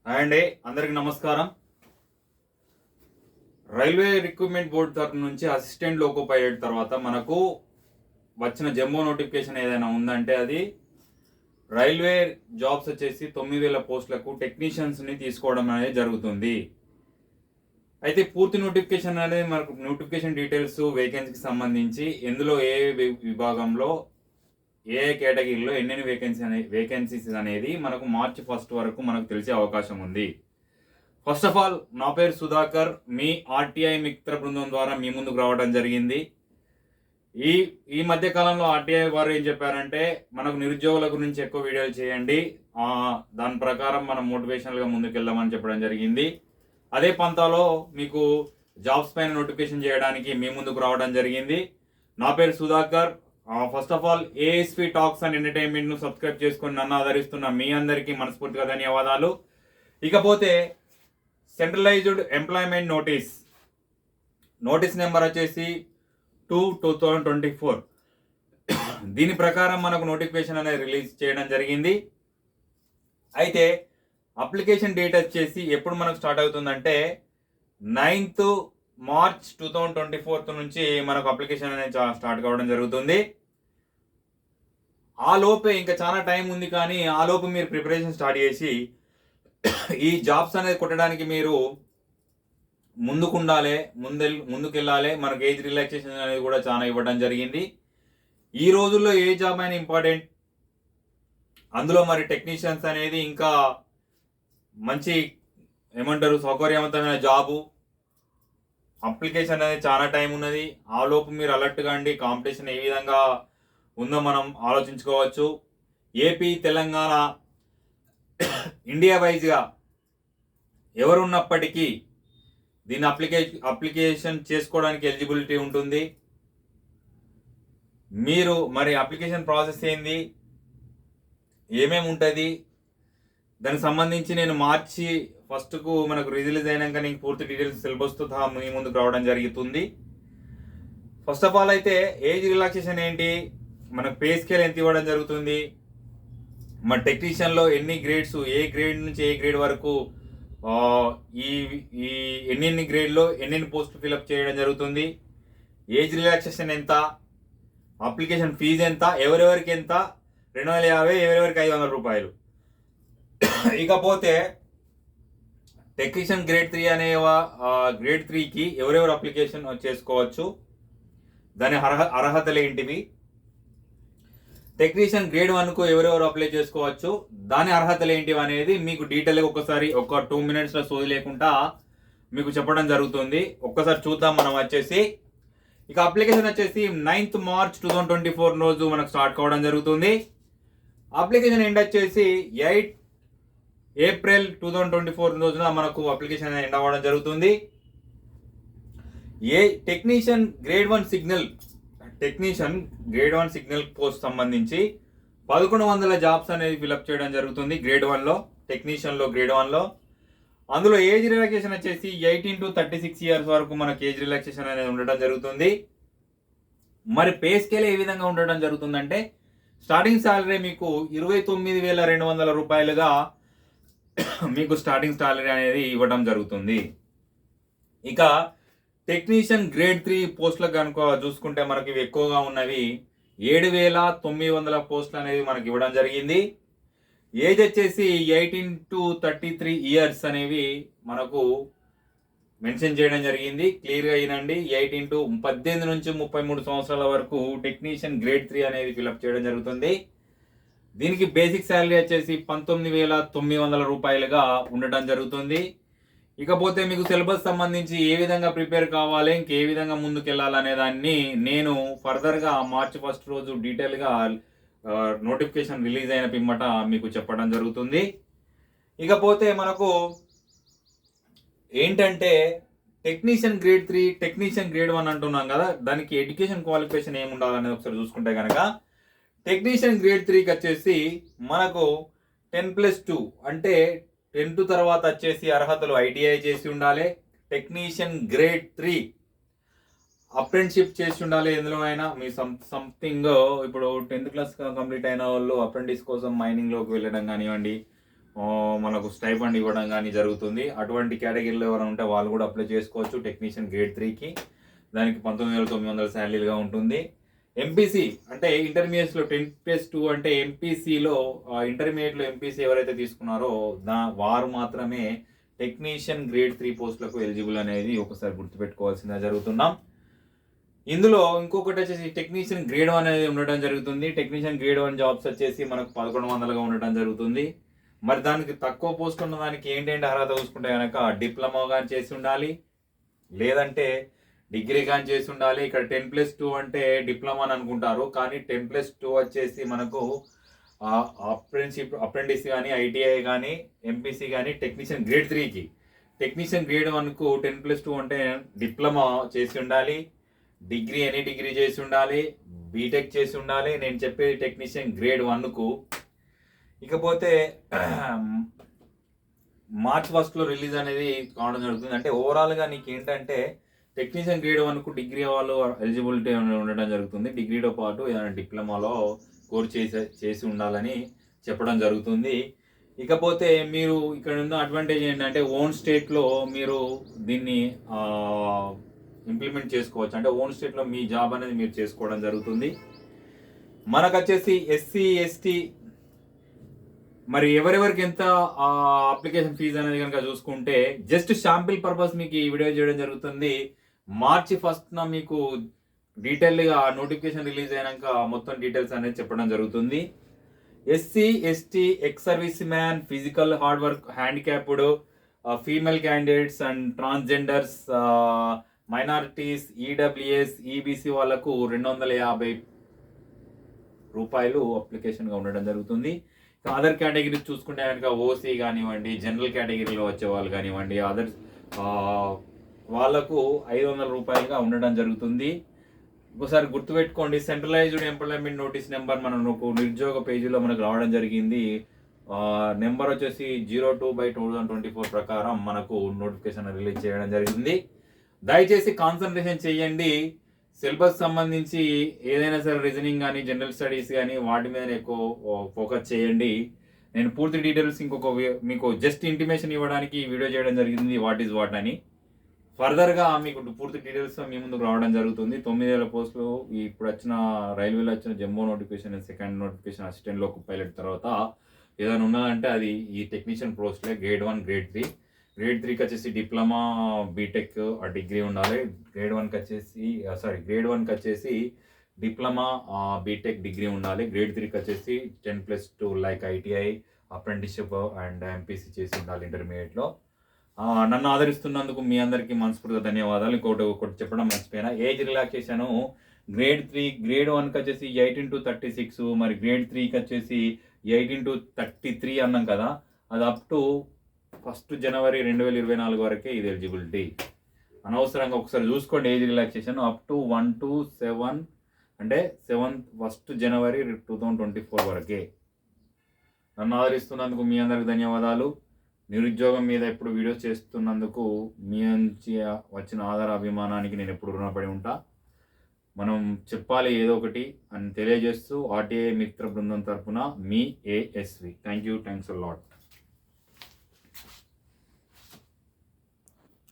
Hi అండి, అందరికి నమస్కారం. రైల్వే రిక్రూట్మెంట్ బోర్డు తరఫు నుంచి అసిస్టెంట్ లోకో పైలట్ తర్వాత మనకు వచ్చిన జంబో నోటిఫికేషన్ ఏదైనా ఉందంటే అది రైల్వే జాబ్స్ వచ్చేసి 9,000 పోస్టులకు టెక్నీషియన్స్ని తీసుకోవడం అనేది జరుగుతుంది. అయితే పూర్తి నోటిఫికేషన్ అనేది మనకు నోటిఫికేషన్ డీటెయిల్స్ వేకెన్సీకి సంబంధించి ఎందులో ఏ విభాగంలో ఏ కేటగిరీలో ఎన్నెన్ని వేకెన్సీస్ అనేది మనకు మార్చి 1 వరకు మనకు తెలిసే అవకాశం ఉంది. ఫస్ట్ ఆఫ్ ఆల్, నా పేరు సుధాకర్, మీ ఆర్టీఐ మిత్ర బృందం ద్వారా మీ ముందుకు రావడం జరిగింది. ఈ మధ్య కాలంలో ఆర్టీఐ వారు ఏం చెప్పారంటే మనకు నిరుద్యోగుల గురించి ఎక్కువ వీడియోలు చేయండి, దాని ప్రకారం మనం మోటివేషనల్గా ముందుకెళ్దామని చెప్పడం జరిగింది. అదే పంతాలో మీకు జాబ్స్ పైన నోటిఫికేషన్ చేయడానికి మీ ముందుకు రావడం జరిగింది. నా పేరు Sudhakar. First of all, ASP talks and ఎంటర్టైన్మెంట్ను సబ్స్క్రైబ్ చేసుకొని నన్ను ఆదరిస్తున్న మీ అందరికీ మనస్ఫూర్తిగా ధన్యవాదాలు. ఇకపోతే సెంట్రలైజ్డ్ ఎంప్లాయ్మెంట్ నోటీస్ నెంబర్ వచ్చేసి 2/2024. దీని ప్రకారం మనకు నోటిఫికేషన్ అనేది రిలీజ్ చేయడం జరిగింది. అయితే అప్లికేషన్ డేట్ వచ్చేసి ఎప్పుడు మనకు స్టార్ట్ అవుతుందంటే 9th March 2024 నుంచి మనకు అప్లికేషన్ అనేది స్టార్ట్ కావడం జరుగుతుంది. ఆ లోపే ఇంకా చాలా టైం ఉంది, కానీ ఆ లోపు మీరు ప్రిపరేషన్ స్టార్ట్ చేసి ఈ జాబ్స్ అనేది కొట్టడానికి మీరు ముందుకెళ్ళాలి. మనకు ఏజ్ రిలాక్సేషన్ అనేది కూడా చాలా ఇవ్వడం జరిగింది. ఈ రోజుల్లో ఏ జాబ్ అయినా ఇంపార్టెంట్. అందులో మరి టెక్నీషియన్స్ అనేది ఇంకా మంచి సౌకర్యవంతమైన జాబు. అప్లికేషన్ అనేది చాలా టైం ఉన్నది. ఆ లోపు మీరు అలర్ట్గా అండి. కాంపిటీషన్ ఏ విధంగా ఉందో మనం ఆలోచించుకోవచ్చు. ఏపీ, తెలంగాణ, ఇండియా వైజ్గా ఎవరు ఉన్నప్పటికీ దీని అప్లికేషన్ చేసుకోవడానికి ఎలిజిబిలిటీ ఉంటుంది. మీరు మరి అప్లికేషన్ ప్రాసెస్ ఏంది, ఏమేమి ఉంటుంది, దానికి సంబంధించి నేను మార్చి 1కు మనకు రిలీజ్ అయినాక నీకు పూర్తి డీటెయిల్స్ సిలబస్తో మీ ముందుకు రావడం జరుగుతుంది. ఫస్ట్ ఆఫ్ ఆల్ అయితే ఏజ్ రిలాక్సేషన్ ఏంటి, మనకు పే స్కేల్ ఎంత ఇవ్వడం జరుగుతుంది, మన టెక్నీషియన్లో ఎన్ని గ్రేడ్స్, ఏ గ్రేడ్ నుంచి ఏ గ్రేడ్ వరకు ఈ ఎన్ని గ్రేడ్లో ఎన్ని పోస్టులు ఫిలప్ చేయడం జరుగుతుంది, ఏజ్ రిలాక్సేషన్ ఎంత, అప్లికేషన్ ఫీజు ఎంత, ఎవరెవరికి ఎంత, 250, ఎవరెవరికి 500 రూపాయలు. ఇకపోతే టెక్నీషియన్ గ్రేడ్ 3 గ్రేడ్ 3కి ఎవరెవరు అప్లికేషన్ చేసుకోవచ్చు, దాని అర్హతలు ఏంటివి, టెక్నీషియన్ గ్రేడ్ 1కు ఎవరెవరు అప్లై చేసుకోవచ్చు, దాని అర్హతలు ఏంటివి అనేది మీకు డీటెయిల్గా ఒకసారి ఒక 2 minutesలో సోది లేకుండా మీకు చెప్పడం జరుగుతుంది. ఒక్కసారి చూద్దాం మనం వచ్చేసి. ఇక అప్లికేషన్ వచ్చేసి 9th March 2024 రోజు మనకు స్టార్ట్ కావడం జరుగుతుంది. అప్లికేషన్ ఎండ్ వచ్చేసి 8 April 2024 రోజున మనకు అప్లికేషన్ ఎండ్ అవ్వడం జరుగుతుంది. టెక్నీషియన్ గ్రేడ్ 1 సిగ్నల్ పోస్ట్ సంబంధించి 1100 జాబ్స్ అనేది ఫిలప్ చేయడం జరుగుతుంది గ్రేడ్ 1లో, టెక్నీషియన్లో గ్రేడ్ 1లో. అందులో ఏజ్ రిలాక్సేషన్ వచ్చేసి 18 to 36 years వరకు మనకి ఏజ్ రిలాక్సేషన్ అనేది ఉండడం జరుగుతుంది. మరి పే స్కేల్ ఏ విధంగా ఉండడం జరుగుతుందంటే స్టార్టింగ్ సాలరీ మీకు 29,200 రూపాయలుగా మీకు స్టార్టింగ్ సాలరీ అనేది ఇవ్వడం జరుగుతుంది. ఇక టెక్నీషియన్ గ్రేడ్ 3 పోస్టులకు కనుక చూసుకుంటే మనకి ఇవి ఎక్కువగా ఉన్నవి 7,900 పోస్టులు అనేది మనకి ఇవ్వడం జరిగింది. ఏజ్ వచ్చేసి 18 to 33 years అనేవి మనకు మెన్షన్ చేయడం జరిగింది. క్లియర్గా అయినండి. 18 నుంచి 33 సంవత్సరాల వరకు టెక్నీషియన్ గ్రేడ్ 3 అనేది ఫిలప్ చేయడం జరుగుతుంది. దీనికి బేసిక్ శాలరీ వచ్చేసి 19,900 రూపాయలుగా ఉండటం జరుగుతుంది. ఇకపోతే మీకు సిలబస్ సంబంధించి ఏ విధంగా ప్రిపేర్ కావాలి, ఇంకే విధంగా ముందుకెళ్ళాలనే దాన్ని నేను ఫర్దర్గా March 1 రోజు డీటెయిల్గా నోటిఫికేషన్ రిలీజ్ అయిన పిమ్మట మీకు చెప్పడం జరుగుతుంది. ఇకపోతే మనకు ఏంటంటే టెక్నీషియన్ గ్రేడ్ 3, టెక్నీషియన్ గ్రేడ్ 1 అంటున్నాం కదా, దానికి ఎడ్యుకేషన్ క్వాలిఫికేషన్ ఏమి ఉండాలనేది ఒకసారి చూసుకుంటే కనుక టెక్నీషియన్ గ్రేడ్ 3కి వచ్చేసి మనకు 10+2 అంటే 10th తర్వాత వచ్చేసి అర్హతలు ఐటీఐ చేసి ఉండాలి. టెక్నీషియన్ గ్రేడ్ 3 అప్రెంటిషిప్ చేసి ఉండాలి. ఎందులో అయినా మీ సంథింగ్ ఇప్పుడు 10th క్లాస్ కంప్లీట్ అయిన వాళ్ళు అప్రెంటిస్ కోసం మైనింగ్లోకి వెళ్ళడం కానివ్వండి, మనకు స్టైఫండ్ ఇవ్వడం కానీ జరుగుతుంది. అటువంటి కేటగిరీలో ఎవరైనా ఉంటే వాళ్ళు కూడా అప్లై చేసుకోవచ్చు. టెక్నీషియన్ గ్రేడ్ 3కి దానికి 19,900 శాలరీగా ఉంటుంది. ఎంపీసీ అంటే ఇంటర్మీడియట్స్లో 10+2 అంటే ఎంపీసీలో ఇంటర్మీడియట్లో ఎంపీసీ ఎవరైతే తీసుకున్నారో వారు మాత్రమే టెక్నీషియన్ గ్రేడ్ 3 పోస్టులకు ఎలిజిబుల్ అనేది ఒకసారి గుర్తుపెట్టుకోవాల్సిందిగా జరుగుతున్నాం. ఇందులో ఇంకొకటి వచ్చేసి టెక్నీషియన్ గ్రేడ్ 1 అనేది ఉండటం జరుగుతుంది. టెక్నీషియన్ గ్రేడ్ 1 జాబ్స్ వచ్చేసి మనకు 1100గా ఉండటం జరుగుతుంది. మరి దానికి తక్కువ పోస్ట్ ఉన్న దానికి ఏంటంటే అర్హత చూసుకుంటే కనుక డిప్లొమా కానీ చేసి ఉండాలి, లేదంటే డిగ్రీ కానీ చేసి ఉండాలి. ఇక్కడ 10+2 అంటే డిప్లొమా అని అనుకుంటారు, కానీ 10+2 వచ్చేసి మనకు అప్రెంటిస్ కానీ, ఐటీఐ కానీ, ఎంపీసీ కానీ, టెక్నీషియన్ గ్రేడ్ 3కి, టెక్నీషియన్ గ్రేడ్ 1కు 10+2 అంటే డిప్లొమా చేసి ఉండాలి, ఎనీ డిగ్రీ చేసి ఉండాలి, బీటెక్ చేసి ఉండాలి. నేను చెప్పేది టెక్నీషియన్ గ్రేడ్ 1కు. ఇకపోతే మార్చ్ 1 రిలీజ్ అనేది కావడం జరుగుతుంది. అంటే ఓవరాల్గా నీకు ఏంటంటే టెక్నీషియన్ గ్రేడ్ 1కు డిగ్రీ వాళ్ళు ఎలిజిబిలిటీ ఉండడం జరుగుతుంది. డిగ్రీతో పాటు ఏదైనా డిప్లొమాలో కోర్స్ చేసి ఉండాలని చెప్పడం జరుగుతుంది. ఇకపోతే మీరు ఇక్కడ ఉన్న అడ్వాంటేజ్ ఏంటంటే ఓన్ స్టేట్లో మీరు దీన్ని ఇంప్లిమెంట్ చేసుకోవచ్చు. అంటే ఓన్ స్టేట్లో మీ జాబ్ అనేది మీరు చేసుకోవడం జరుగుతుంది. మనకు వచ్చేసి ఎస్సీ ఎస్టీ మరి ఎవరెవరికి ఎంత అప్లికేషన్ ఫీజు అనేది కనుక చూసుకుంటే జస్ట్ శాంపిల్ పర్పస్ మీకు ఈ వీడియో చేయడం జరుగుతుంది. మార్చి 1న మీకు డీటెయిల్గా నోటిఫికేషన్ రిలీజ్ అయినాక మొత్తం డీటెయిల్స్ అనేది చెప్పడం జరుగుతుంది. SC ST ex service man, physical hard work handicapped, female candidates and transgenders, minorities, EWS, EBC వాళ్ళకు 250 రూపాయలు అప్లికేషన్గా ఉండడం జరుగుతుంది. అదర్ కేటగిరీస్ చూసుకుంటే కనుక ఓసీ కానివ్వండి, జనరల్ కేటగిరీలో వచ్చే వాళ్ళు కానివ్వండి, అదర్స్ వాళ్ళకు 500 రూపాయలుగా ఉండడం జరుగుతుంది. ఒకసారి గుర్తుపెట్టుకోండి, సెంట్రలైజ్డ్ ఎంప్లాయ్మెంట్ నోటీస్ నెంబర్ మనకు నిరుద్యోగ పేజీలో మనకు రావడం జరిగింది. నెంబర్ వచ్చేసి 02/2024 ప్రకారం మనకు నోటిఫికేషన్ రిలీజ్ చేయడం జరిగింది. దయచేసి కాన్సన్ట్రేషన్ చేయండి. సిలబస్ సంబంధించి ఏదైనా సరే రీజనింగ్ కానీ, జనరల్ స్టడీస్ కానీ వాటి మీద ఎక్కువ ఫోకస్ చేయండి. నేను పూర్తి డీటెయిల్స్ మీకు జస్ట్ ఇంటిమేషన్ ఇవ్వడానికి ఈ వీడియో చేయడం జరిగింది, వాట్ ఈజ్ వాట్ అని. ఫర్దర్గా మీకు పూర్తి డీటెయిల్స్ మీ ముందుకు రావడం జరుగుతుంది. 9,000 పోస్టులు ఇప్పుడు వచ్చిన రైల్వేలో వచ్చిన jumbo notification, second notification assistant loco pilot తర్వాత ఏదైనా ఉన్నదంటే అది ఈ టెక్నీషియన్ పోస్ట్లే. Grade 1, grade 3. గ్రేడ్ 3కి వచ్చేసి డిప్లొమా, బీటెక్, డిగ్రీ ఉండాలి. గ్రేడ్ 1కి వచ్చేసి డిప్లొమా, బీటెక్, డిగ్రీ ఉండాలి. గ్రేడ్ 3కి వచ్చేసి 10+2 like ITI, apprenticeship and MPC చేసి ఉండాలి ఇంటర్మీడియట్లో. నన్ను ఆదరిస్తున్నందుకు మీ అందరికీ మనస్ఫూర్తిగా ధన్యవాదాలు. ఒకటి చెప్పడం మర్చిపోయినా, ఏజ్ రిలాక్సేషన్ గ్రేడ్ 1కి వచ్చేసి 18 to 36, మరి గ్రేడ్ 3కి వచ్చేసి 18 to 33 అన్నాం కదా, అది అప్ టు 1 జనవరి 2024 వరకే ఇది ఎలిజిబిలిటీ. అనవసరంగా ఒకసారి చూసుకోండి age relaxation up to 1 to 7 అంటే 1 జనవరి 2024 వరకే. నన్ను ఆదరిస్తున్నందుకు మీ అందరికి ధన్యవాదాలు. నిరుద్యోగం మీద ఎప్పుడు వీడియోస్ చేస్తున్నందుకు మీ నుంచి వచ్చిన ఆధార అభిమానానికి నేను ఎప్పుడు రుణపడి ఉంటా. మనం చెప్పాలి ఏదో ఒకటి అని తెలియజేస్తూ ఆర్టీఐ మిత్ర బృందం తరపున మీ ఏఎస్వి. Thanks a lot.